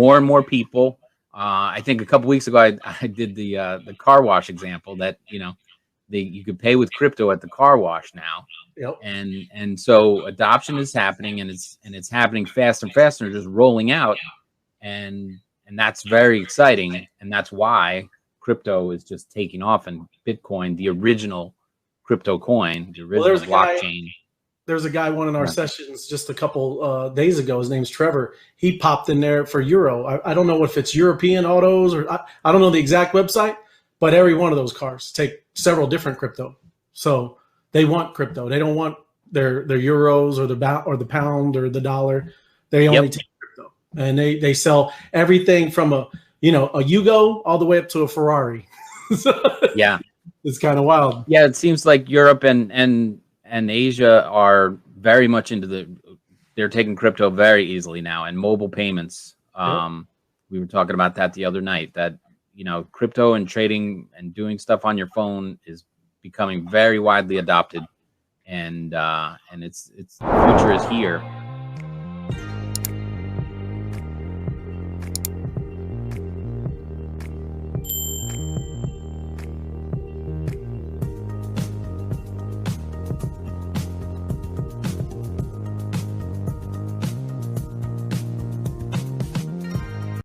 more and more people. I think a couple weeks ago I did the car wash example that you could pay with crypto at the car wash now. Yep. And so adoption is happening, and it's happening faster and faster, just rolling out, and that's very exciting, and that's why crypto is just taking off, and Bitcoin, the original crypto coin, the original blockchain. There's a guy, one in our sessions just a couple days ago. His name's Trevor. He popped in there for Euro. I don't know if it's European Autos or I don't know the exact website, but every one of those cars take several different crypto. So they want crypto. They don't want their euros or the pound or the dollar. They only take crypto, and they sell everything from a Yugo all the way up to a Ferrari. Yeah, it's kind of wild. Yeah, it seems like Europe and Asia are very much into they're taking crypto very easily now, and mobile payments. We were talking about that the other night, that crypto and trading and doing stuff on your phone is becoming very widely adopted, and it's the future is here.